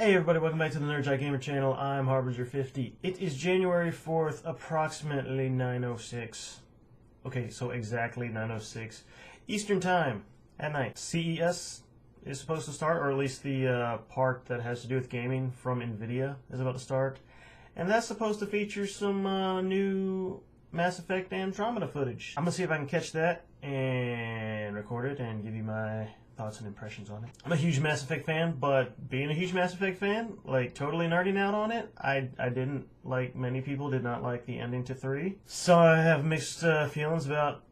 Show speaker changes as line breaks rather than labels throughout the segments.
Hey everybody, welcome back to the NerdJock Gamer channel. I'm Harbinger50. It is January 4th, approximately 9:06. Okay, so exactly 9:06 Eastern Time at night. CES is supposed to start, or at least the part that has to do with gaming from NVIDIA is about to start. And that's supposed to feature some new Mass Effect Andromeda footage. I'm gonna see if I can catch that and record it and give you my thoughts and impressions on it. I'm a huge Mass Effect fan, but being a huge Mass Effect fan, like totally nerding out on it, I didn't, like many people, did not like the ending to 3. So I have mixed feelings about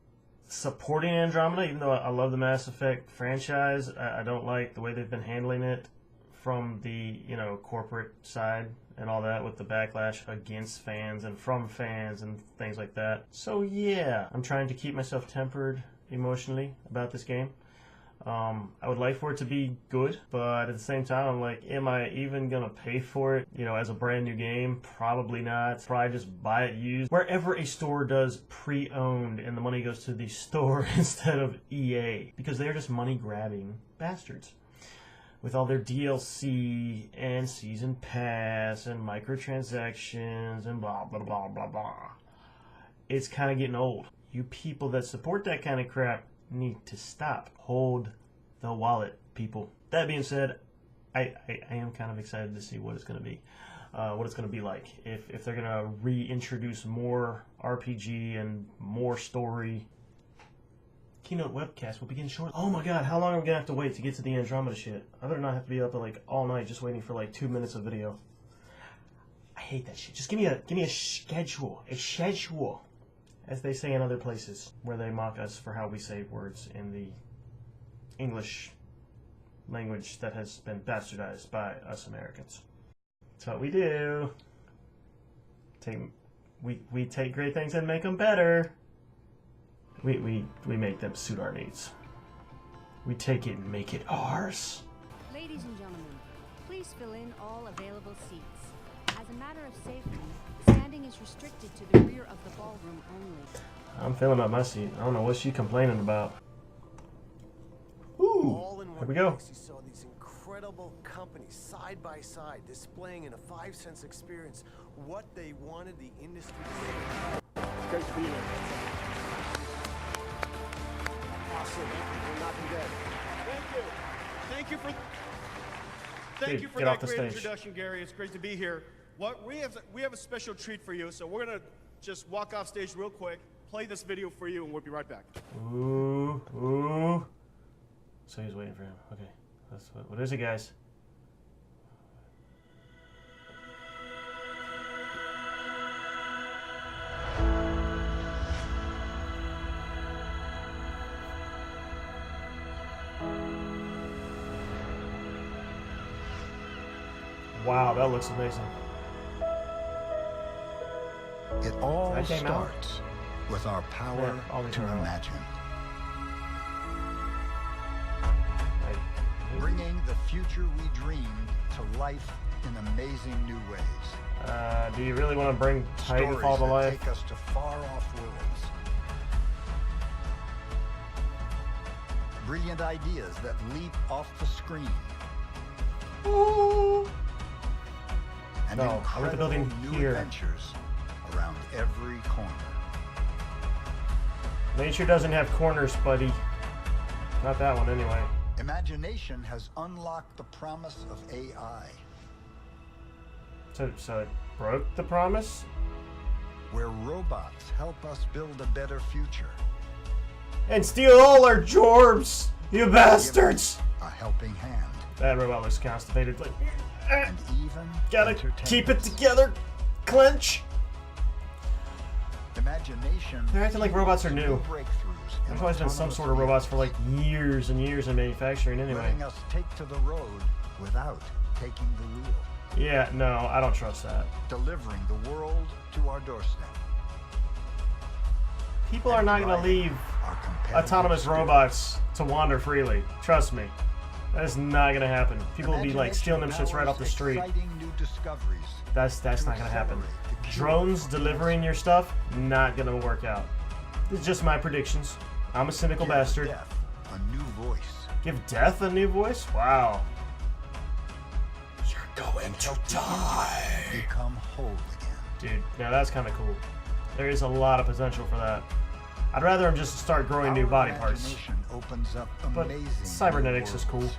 supporting Andromeda, even though I love the Mass Effect franchise. I don't like the way they've been handling it from the, corporate side and all that, with the backlash against fans and from fans and things like that. So yeah, I'm trying to keep myself tempered emotionally about this game. I would like for it to be good, but at the same time, I'm like, am I even gonna pay for it, as a brand new game? Probably not. Probably just buy it used. Wherever a store does pre-owned and the money goes to the store instead of EA, because they're just money-grabbing bastards. With all their DLC and Season Pass and microtransactions and blah, blah, blah, blah, blah. It's kind of getting old. You people that support that kind of crap need to stop. Hold the wallet, people. That being said, I am kind of excited to see what it's going to be. What it's going to be like. If they're going to reintroduce more RPG and more story. Keynote webcast will begin shortly. Oh my god, how long are we going to have to wait to get to the Andromeda shit? I better not have to be up at all night just waiting for 2 minutes of video. I hate that shit. Just give me a schedule. A schedule. As they say in other places, where they mock us for how we say words in the English language that has been bastardized by us Americans. That's what we do. We take great things and make them better. We make them suit our needs. We take it and make it ours.
Ladies and gentlemen, please fill in all available seats. As a matter of safety, standing is restricted to the rear of the ballroom only.
I'm filling up my seat. I don't know what she's complaining about. Ooh, here we go.
You saw these incredible companies side by side displaying in a 5-sense experience what they wanted the industry to see. It's great to be here. Awesome. We're not dead. Thank you. Thank you for that great introduction, Gary. It's great to be here. We have a special treat for you, so we're gonna just walk off stage real quick, play this video for you, and we'll be right back.
Ooh. So he's waiting for him. Okay. What is it, guys? Wow, that looks amazing.
It all starts with our power to imagine. Bringing the future we dreamed to life in amazing new ways.
Do you really want to bring Titanfall to life?
Take us to far-off worlds. Brilliant ideas that leap off the screen.
Ooh.
And
no, I want the building
new
here.
Adventures around every corner.
Nature doesn't have corners, buddy. Not that one, anyway.
Imagination has unlocked the promise of AI.
So it broke the promise?
Where robots help us build a better future.
And steal all our jorbs, you bastards!
A helping hand.
That robot looks constipated. Like,
and even
gotta keep it together. Clench.
Imagination.
They're acting like robots are new. There's always been some sort of robots for years and years in manufacturing anyway.
Letting us take to the road without taking the wheel.
Yeah, no, I don't trust that.
Delivering the world to our doorstep.
People are not going to leave autonomous robots to wander freely. Trust me. That is not going to happen. People will be stealing them shits right off the street. That's not going to happen. Drones delivering your stuff, not going to work out. This is just my predictions. I'm a cynical bastard.
A new voice.
Give death a new voice? Wow. You're
going to die.
Become whole again.
Dude, now that's kind of cool. There is a lot of potential for that. I'd rather him just start growing new body parts.
Imagination opens up
But
amazing
cybernetics
new
is cool.
worlds.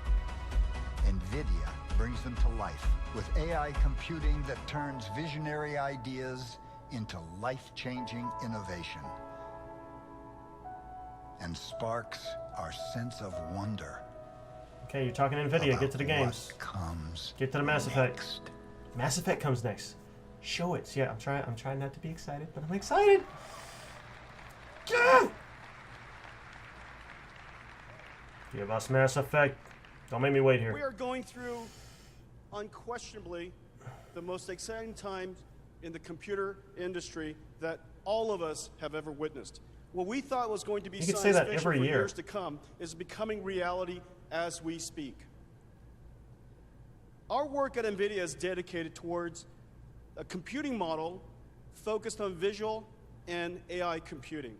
NVIDIA brings them to life with AI computing that turns visionary ideas into life-changing innovation and sparks our sense of wonder.
Okay, you're talking NVIDIA. Get to the
about
games.
what comes
Get to the Mass Effect.
next.
Mass Effect comes next. Show it. Yeah, I'm trying not to be excited, but I'm excited. Yeah! Give us Mass Effect. Don't make me wait here.
We are going through, unquestionably, the most exciting times in the computer industry that all of us have ever witnessed. What we thought was going to be
You could
science
say that
fiction
every
for
year.
years to come is becoming reality as we speak. Our work at NVIDIA is dedicated towards a computing model focused on visual and AI computing.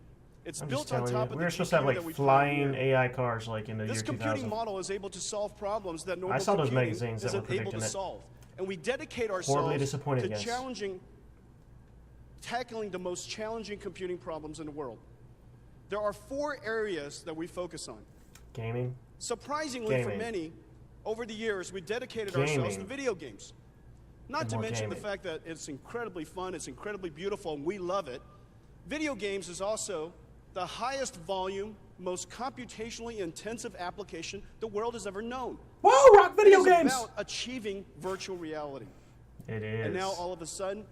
It's
I'm
built
just
on
telling
top
you,
of
we were
the
supposed to have
GPU
like
that we
flying
pioneered.
AI cars like in the
This
year
computing
2000.
model is able to solve problems that normal
I saw those
computing
magazines that were
isn't able to
predicting it.
solve. And we dedicate
Horribly
ourselves
disappointed,
to
guys.
tackling the most challenging computing problems in the world. There are 4 areas that we focus on.
Gaming.
Surprisingly for
Gaming.
many, over the years, we dedicated ourselves to
Gaming.
video games. Not
And
to
more
mention the
gaming.
fact that it's incredibly fun, it's incredibly beautiful, and we love it. Video games is also the highest volume, most computationally intensive application the world has ever known.
Whoa, rock video
It is
games!
about achieving virtual reality.
It is.
And now all of a sudden,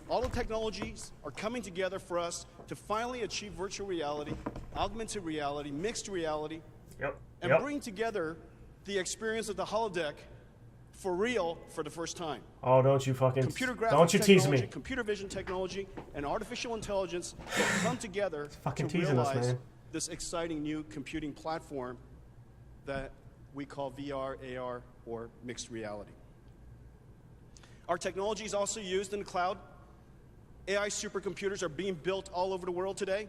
all the technologies are coming together for us to finally achieve virtual reality, augmented reality, mixed reality,
Yep.
and
Yep.
bring together the experience of the holodeck for real for the first time.
Oh, don't you fucking...
Computer graphics
Don't you tease
technology,
me.
computer vision technology, and artificial intelligence come together
fucking
to
teasing us,
realize
man.
this exciting new computing platform that we call VR, AR, or mixed reality. Our technology is also used in the cloud. AI supercomputers are being built all over the world today,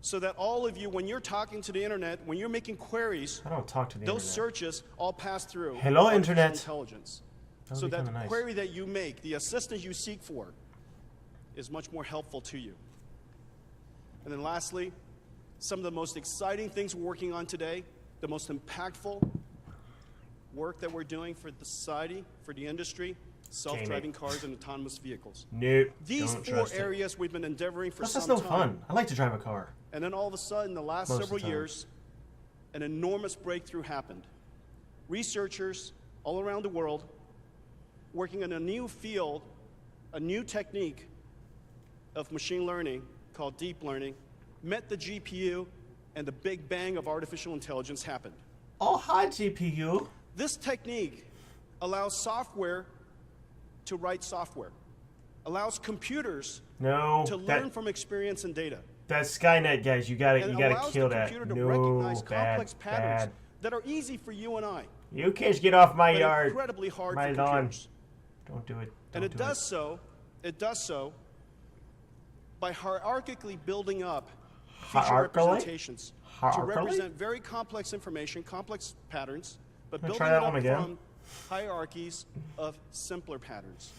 so that all of you, when you're talking to the internet, when you're making queries,
I don't talk to the
those
internet.
searches all pass through
Hello,
artificial
internet.
intelligence.
That
So
would be
that
kinda
the
nice.
query that you make, the assistance you seek for, is much more helpful to you. And then lastly, some of the most exciting things we're working on today, the most impactful work that we're doing for the society, for the industry, self-driving cars and autonomous vehicles.
Nope.
These
don't
4
trust it.
areas we've been endeavoring for
Plus,
some
that's no
time.
fun. I like to drive a car.
And then all of a sudden, the last
Most of the
several
time.
years, an enormous breakthrough happened. Researchers all around the world working in a new field, a new technique of machine learning called deep learning, met the GPU, and the big bang of artificial intelligence happened.
Oh, hi, GPU.
This technique allows software to write software, allows computers
No,
to learn from experience and data.
that's Skynet, guys. You gotta
And
kill
allows the
that.
computer to
No,
recognize
bad,
complex patterns
bad.
that are easy for you and I,
You kids get off my
but
yard.
incredibly hard
My
for
lawn.
computers.
Don't do it.
And
Don't
it
do
does so by hierarchically building up feature
Hierarchically?
representations to
Hierarchically?
represent very complex information, complex patterns, but
Wanna
building
try
it
that
up
one again?
from hierarchies of simpler patterns.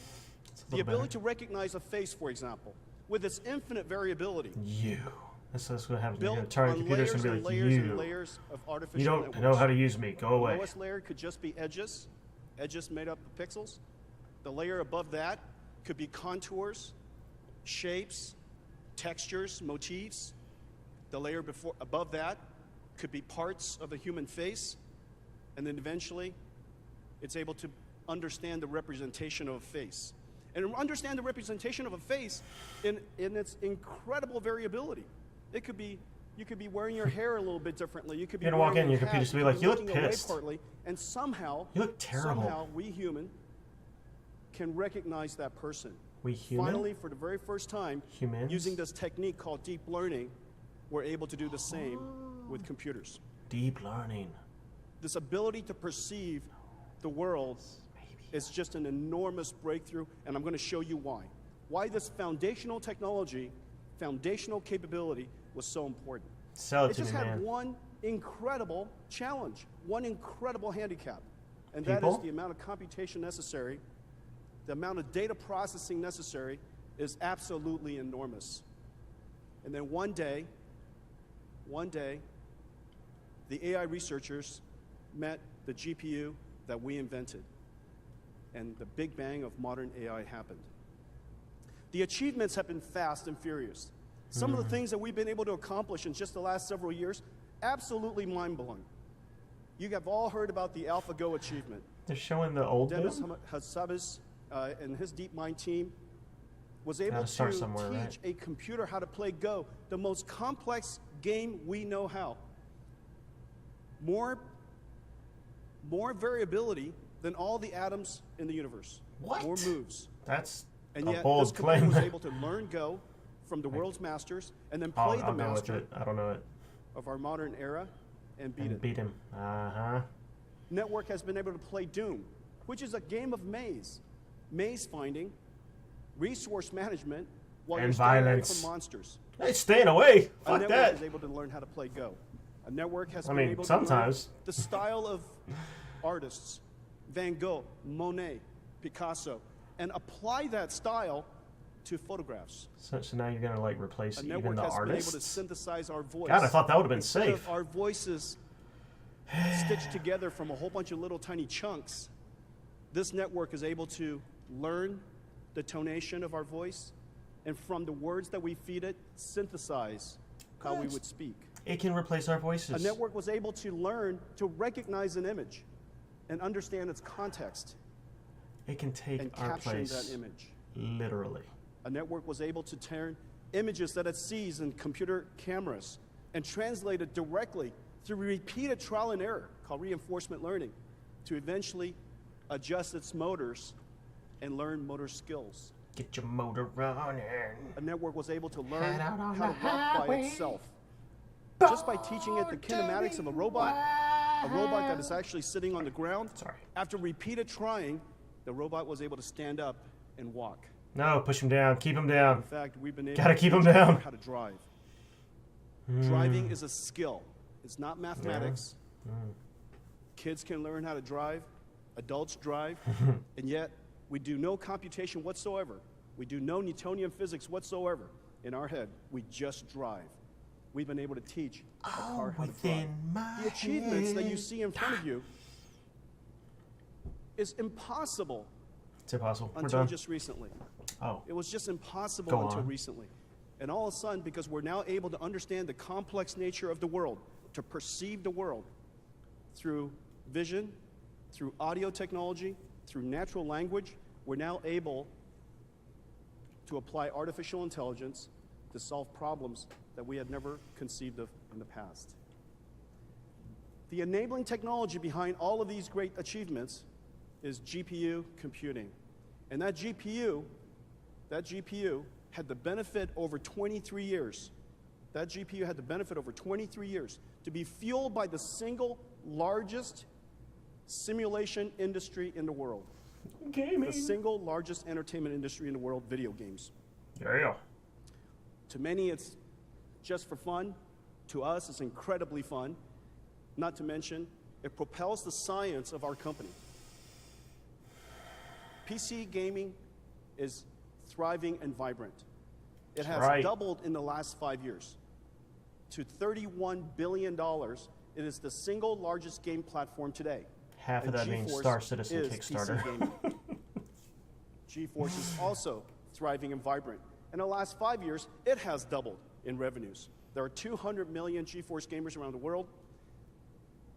It's a
The
little
ability to
better.
recognize a face, for example, with its infinite variability,
You. That's what happens. You're
built
gonna target
on
computers
layers
and be
and
like,
layers
you.
and layers of artificial
You don't
networks.
know how to use me. Go
The
away.
lowest layer could just be edges made up of pixels. The layer above that could be contours, shapes, textures, motifs. The layer above that could be parts of a human face. And then eventually, it's able to understand the representation of a face. And understand the representation of a face in its incredible variability. It could be, you could be wearing your hair a little bit differently. You could be
You're gonna walk
wearing
in,
a
your computer
hat,
should be
could
like, "You look
looking away
pissed."
partly, and somehow,
You look terrible.
somehow we human can recognize that person.
We human?
Finally, for the very first time,
Humans?
using this technique called deep learning, we're able to do the same with computers.
Deep learning.
This ability to perceive the world is just an enormous breakthrough, and I'm going to show you why. Why this foundational technology, foundational capability was so important.
Sell it
It
to
just
me,
had
man.
one incredible challenge, one incredible handicap, and that is
People?
the amount of computation necessary the amount of data processing necessary is absolutely enormous. And then one day, the AI researchers met the GPU that we invented, and the big bang of modern AI happened. The achievements have been fast and furious. Some of the things that we've been able to accomplish in just the last several years, absolutely mind-blowing. You have all heard about the AlphaGo achievement.
They're showing the old
Dennis
one?
Hassabis and his DeepMind team was able to teach a computer how to play Go, the most complex game we know how. More variability than all the atoms in the universe.
What?
More moves.
That's
and
a
yet
bold
this computer
claim.
was able to learn Go from the world's masters and then play the master
I don't know it.
of our modern era and beat it.
Beat him. Uh-huh.
Network has been able to play Doom, which is a game of maze. Maze finding, resource management, while you're staying away from monsters.
Hey, staying away.
A
Fuck
network
that.
is able to learn how to play Go. A network has
I
been
mean,
able
sometimes.
to learn the style of artists, Van Gogh, Monet, Picasso, and apply that style to photographs.
So now you're gonna like replace
A
even
network
the
has been able to
artists?
synthesize our voice.
God, I thought that would have been
Instead
safe.
of our voices stitched together from a whole bunch of little tiny chunks, this network is able to learn the tonation of our voice, and from the words that we feed it, synthesize how we would speak.
It can replace our voices.
A network was able to learn to recognize an image and understand its context
It can take
and
our
capture
place.
that image.
Literally.
A network was able to turn images that it sees in computer cameras and translate it directly through repeated trial and error, called reinforcement learning, to eventually adjust its motors and learn motor skills.
Get your motor running.
A network was able to learn
Head out on
how to
the
walk by
highway.
itself. Just by teaching it the kinematics of a robot that is actually sitting on the ground.
Sorry.
After repeated trying, the robot was able to stand up and walk.
No, push him down. Keep him down.
In fact, we've been able
Gotta
to
keep
teach
'em down.
how to drive. Driving is a skill. It's not mathematics. Kids can learn how to drive. Adults drive. And yet, we do no computation whatsoever. We do no Newtonian physics whatsoever in our head. We just drive. We've been able to teach a car how to drive. The achievements that you see in front of you is impossible
It's impossible. We're
until
done.
just recently.
Oh.
It was just impossible
Go
until
on.
recently. And all of a sudden, because we're now able to understand the complex nature of the world, to perceive the world through vision, through audio technology, through natural language, we're now able to apply artificial intelligence to solve problems that we had never conceived of in the past. The enabling technology behind all of these great achievements is GPU computing. And that GPU had the benefit over 23 years. That GPU had the benefit over 23 years to be fueled by the single largest simulation industry in the world.
Gaming.
The single largest entertainment industry in the world, video games.
Yeah.
To many, it's just for fun. To us, it's incredibly fun. Not to mention, it propels the science of our company. PC gaming is thriving and vibrant. It has doubled in the last 5 years to $31 billion. It is the single largest game platform today.
Half of
And
that means
GeForce
Star Citizen
is
Kickstarter.
PC gaming. GeForce is also thriving and vibrant. In the last 5 years, it has doubled in revenues. There are 200 million GeForce gamers around the world.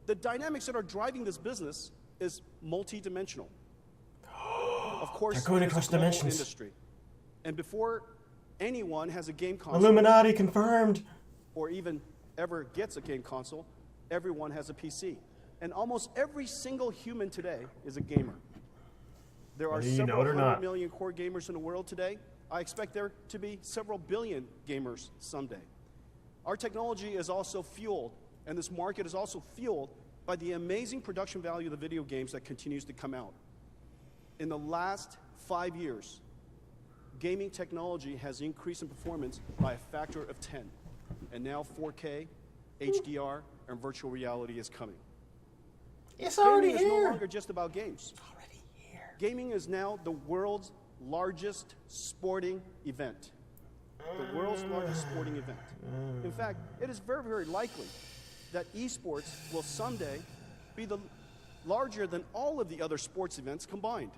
The dynamics that are driving this business is multi-dimensional. Of course,
They're going
it's
across
a global
dimensions.
industry. And before anyone has a game console,
Illuminati confirmed.
or even ever gets a game console, everyone has a PC. And almost every single human today is a gamer. There are
Whether you know
several
it or
hundred
not.
million core gamers in the world today. I expect there to be several billion gamers someday. Our technology is also fueled, and this market is also fueled by the amazing production value of the video games that continues to come out. In the last 5 years, gaming technology has increased in performance by a factor of 10. And now 4K, HDR, and virtual reality is coming.
It's already
Gaming is no
here.
longer just about games.
Already here.
gaming is now the world's largest sporting event. The world's largest sporting event. In fact, it is very, very likely that esports will someday be larger than all of the other sports events combined.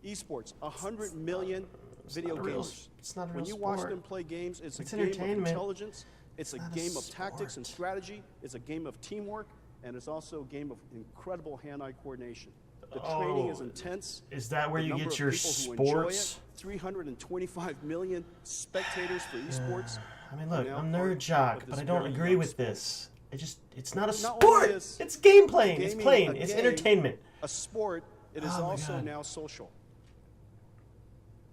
Esports, 100 million video gamers.
It's not a real
When you
sport.
watch them play games, it's a game of
entertainment.
intelligence, it's a
not a
game of tactics and
sport.
strategy, it's a game of teamwork, and it's also a game of incredible hand-eye coordination. The training is intense.
Is that where
The
you
number
get
of
your
people who enjoy
sports?
it, 325 million spectators for esports.
I mean, look,
now
I'm
part
NerdJock,
of
but
this
I don't
very
agree
young
with
sport.
this. It's not a
Not
sport.
only is
It's game playing. It's
gaming
playing.
a
It's
game,
entertainment.
A sport, it is
Oh my
also
God.
now social.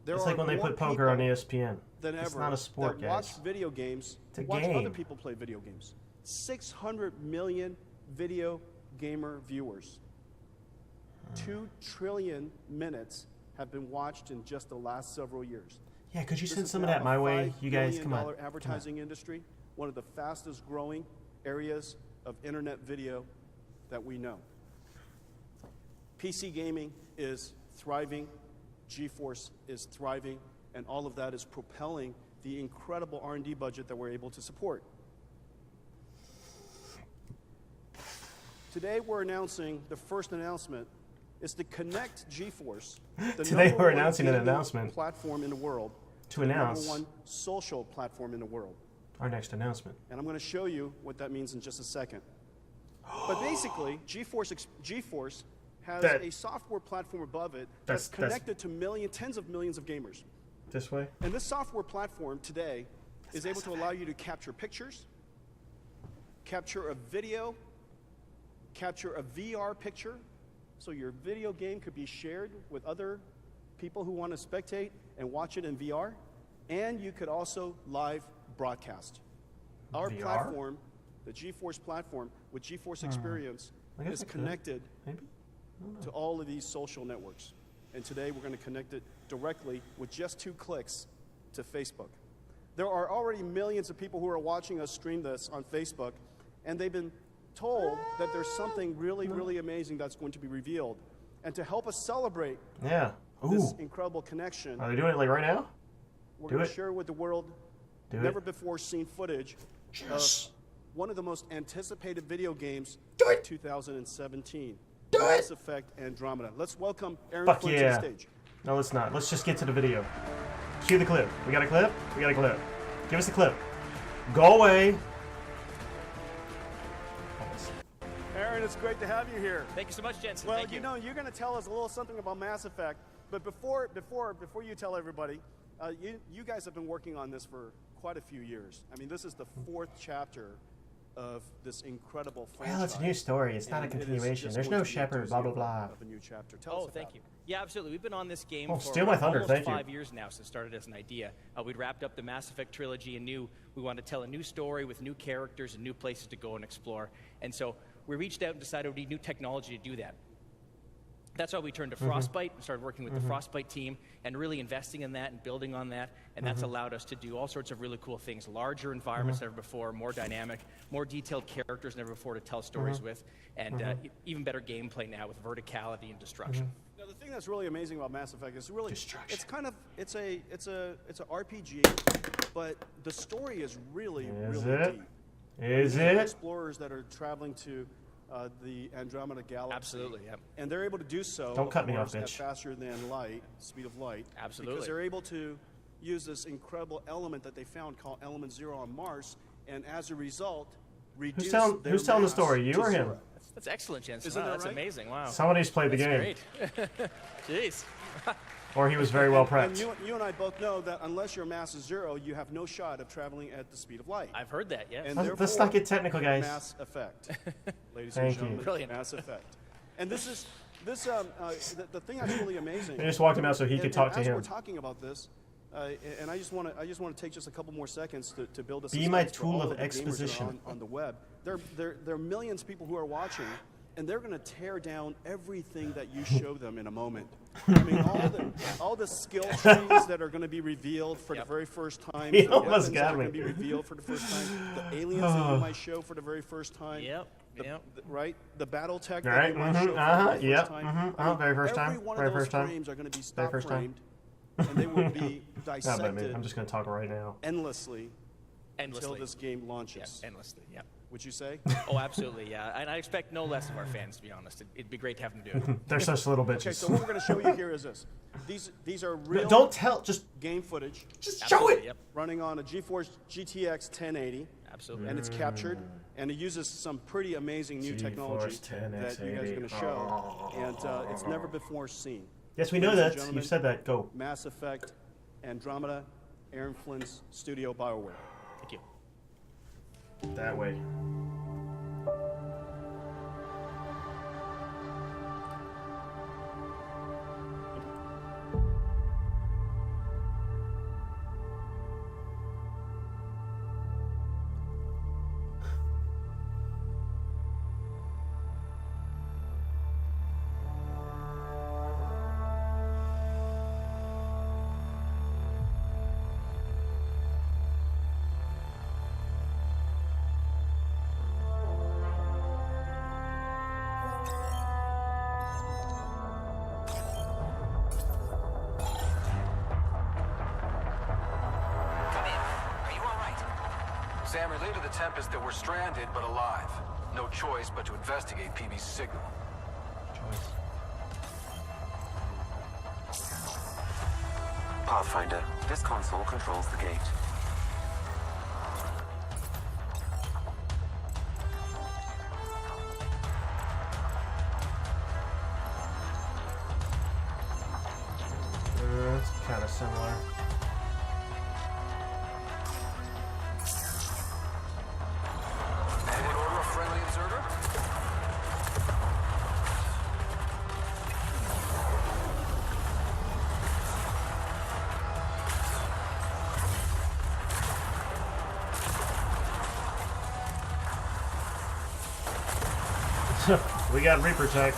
There
It's
are
like when they
more
put poker on
people
ESPN.
than
It's
ever
not a sport,
that watch
guys.
video games,
It's a
watch
game.
other people play video games. 600 million video gamer viewers. 2 trillion minutes have been watched in just the last several years.
Yeah, could you
This
send
is
some of
now
that
a
my way?
$5
You guys,
billion
come on.
advertising industry, one of the fastest growing areas of internet video that we know. PC gaming is thriving, GeForce is thriving, and all of that is propelling the incredible R&D budget that we're able to support. Today we're announcing, the first announcement is to connect GeForce, the
Today
number
we're
one
announcing an
gaming
announcement.
platform in the world,
To
the
announce
number one social platform in the world.
our next announcement.
And I'm going to show you what that means in just a second. But basically, GeForce has
That-
a software platform above it
That's-
that's connected to tens of millions of gamers.
This way?
And this software platform today is able to allow you to capture pictures, capture a video, capture a VR picture, so your video game could be shared with other people who want to spectate and watch it in VR, and you could also live broadcast. Our
VR?
platform, the GeForce platform with GeForce Experience,
I guess
is
I could.
connected
Maybe?
to all of these social networks. And today we're going to connect it directly with just 2 clicks to Facebook. There are already millions of people who are watching us stream this on Facebook, and they've been told that there's something really, really amazing that's going to be revealed. And to help us celebrate
Yeah.
this
Ooh.
incredible connection,
Are they doing it like right now?
we're
do
going to
it.
share with the world
Do
never
it.
before seen footage
Yes.
of one of the most anticipated video games
Do
of
it.
2017.
Do
Mass
it.
Effect Andromeda. Let's welcome Aaron
Fuck
Flint
yeah.
to the stage.
No, let's not. Let's just get to the video. Cue the clip. We got a clip? We got a clip. Give us the clip. Go away.
Aaron, it's great to have you here.
Thank you so much, Jensen.
Well,
Thank you.
you know, you're going to tell us a little something about Mass Effect, but before you tell everybody, you guys have been working on this for quite a few years. I mean, this is the 4th chapter of this incredible franchise.
Well, it's a new story. It's not a
And it is
continuation.
just
There's
going
no
to be a
shepherd, blah, blah,
doozy
blah.
Of a new chapter. Tell us
Oh,
about
thank
it.
you. Yeah, absolutely. We've been on this game
Oh,
for
steal my thunder,
almost
thank you.
5 years now, so it started as an idea. We'd wrapped up the Mass Effect trilogy and knew we wanted to tell a new story with new characters and new places to go and explore. And so we reached out and decided we need new technology to do that. That's why we turned to Frostbite and started working with the Frostbite team and really investing in that and building on that. And that's allowed us to do all sorts of really cool things. Larger environments than ever before, more dynamic, more detailed characters than ever before to tell stories with, and even better gameplay now with verticality and destruction.
Now, the thing that's really amazing about Mass Effect is really
Destruction.
it's kind of it's a RPG, but the story is really
Is
really
it?
deep.
Is
You have
it?
explorers that are traveling to the Andromeda galaxy.
Absolutely, yeah.
And they're able to do so,
Don't cut me
course,
off,
at
bitch.
faster than light, speed of light.
Absolutely.
Because they're able to use this incredible element that they found called Element Zero on Mars, and as a result, reduce their
Who's telling the
mass
story? You
to
or him?
zero.
That's excellent, Jensen.
Isn't
Wow,
that
that's
right?
amazing. Wow.
Somebody's played the
That's
game.
great. Jeez.
Or he was very well
And
prepped.
you and I both know that unless your mass is zero, you have no shot of traveling at the speed of light.
I've heard that, yes.
And
Let's
therefore,
not get technical, guys.
Mass Effect, ladies
Thank
and
you.
gentlemen.
Brilliant.
Mass Effect. And this is the thing that's really amazing.
They just walked him out so he could talk to
as
him.
we're talking about this, and I just want to take just a couple more seconds to build a
Be my
suspense for
tool
all
of
the gamers that are
exposition.
on the web. There are millions of people who are watching, and they're going to tear down everything that you show them in a moment. I mean, all the skill trees that are going to be revealed for the very first time.
He
the
almost
weapons
got
that are
me.
going to be revealed for the first time. The aliens that you might show for the very first time.
Yep.
right? The battle tech
All
that
right.
you might show for the first time.
Very first time.
Every one
Very
of those
first time.
frames are going to be
Very
stop
first time.
framed, and they will be
Not by me.
dissected
I'm just gonna talk right now.
endlessly until
Endlessly.
this game launches.
Yeah, endlessly, yeah.
Would you say?
Oh, absolutely, yeah. And I expect no less of our fans, to be honest. It'd be great to have them do it.
They're such little bitches.
Okay, so what we're going to show you here is this. These are real
Don't tell. Just
game footage
show
Absolutely,
it.
Yep,
running on a GeForce GTX 1080.
absolutely.
And it's captured, and it uses some pretty amazing new technology that you guys are going to show, and it's never before seen.
Yes, we know
Ladies and
that.
gentlemen,
You've said that. Go.
Mass Effect Andromeda, Aaron Flynn's studio BioWare.
Thank you.
That way.
Sam relayed to the Tempest that we're stranded but alive. No choice but to investigate PB's signal.
Pathfinder, this console controls the gate.
It's kind of similar.
Anyone order a friendly observer?
We got Reaper tech.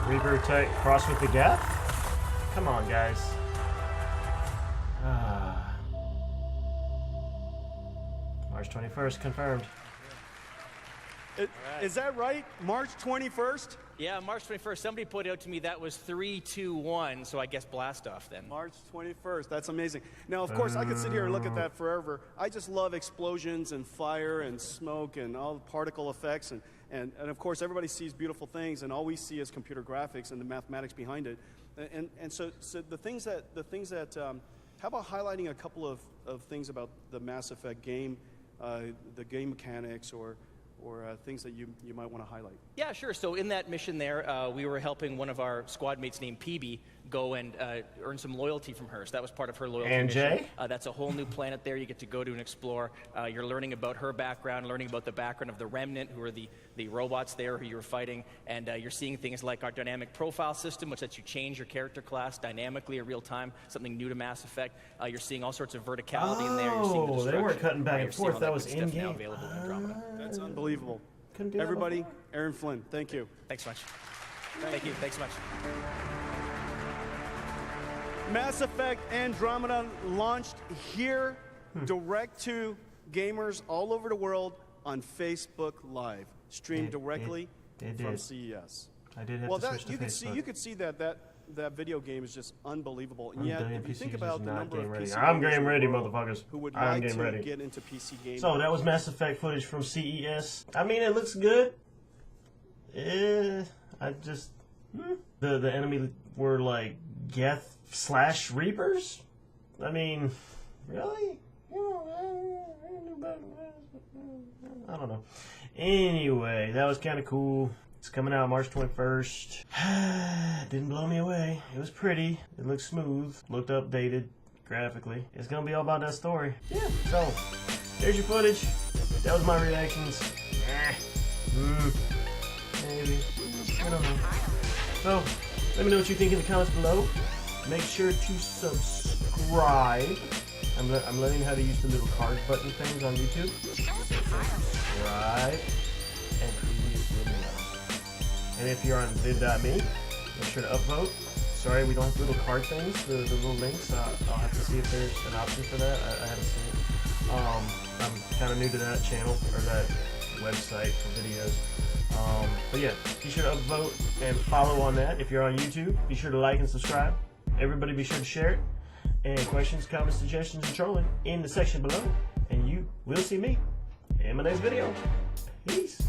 Reaper tech cross with the Geth? Come on, guys. March 21st confirmed.
Is that right? March 21st?
Yeah, March 21st. Somebody pointed out to me that was 3, 2, 1, so I guess blast off then.
March 21st. That's amazing. Now, of course, I could sit here and look at that forever. I just love explosions and fire and smoke and all the particle effects. And of course, everybody sees beautiful things, and all we see is computer graphics and the mathematics behind it. And so the things that how about highlighting a couple of things about the Mass Effect game, the game mechanics, or things that you might want to highlight?
Yeah, sure. So in that mission there, we were helping one of our squad mates named PB go and earn some loyalty from her. So that was part of her loyalty
And
mission.
Jay?
That's a whole new planet there you get to go to and explore. You're learning about her background, learning about the background of the Remnant, who are the robots there who you were fighting. And you're seeing things like our dynamic profile system, which lets you change your character class dynamically in real time, something new to Mass Effect. You're seeing all sorts of verticality in there. You're seeing the
Oh, they weren't
destruction.
cutting back
You're
and
seeing
forth.
all
That
good
was
stuff now
in-game.
available in Andromeda.
That's unbelievable.
Couldn't do that
Everybody,
before.
Aaron Flynn, thank you.
Thanks so much. Thank you. Thanks so much.
Mass Effect Andromeda launched here, direct to gamers all over the world on Facebook Live, streamed directly
it
from
did.
CES.
I did have
Well,
to switch to
you
Facebook.
could see that video game is just unbelievable. And
1
yet,
billion
if you
PC
think
users
about the
not
number of
game ready.
PC
I'm
gamers
game
in the
ready,
world
motherfuckers.
who would
I'm
like
game
to
ready.
get into PC gaming.
So that was Mass Effect footage from CES. I mean, it looks good. I just the enemy were like Geth / Reapers. I mean, really? I don't know. Anyway, that was kind of cool. It's coming out March 21st. Didn't blow me away. It was pretty. It looked smooth. Looked updated graphically. It's gonna be all about that story. Yeah. So, there's your footage. That was my reactions. Maybe. I don't know. So, let me know what you think in the comments below. Make sure to subscribe. I'm learning how to use the little card button things on YouTube. Right. And previous videos. And if you're on vid.me, make sure to upvote. Sorry, we don't have little card things, the little links. I'll have to see if there's an option for that. I haven't seen it. I'm kind of new to that channel, or that website for videos. But yeah, be sure to upvote and follow on that. If you're on YouTube, be sure to like and subscribe. Everybody be sure to share it. And questions, comments, suggestions, and trolling in the section below. And you will see me in my next video. Peace.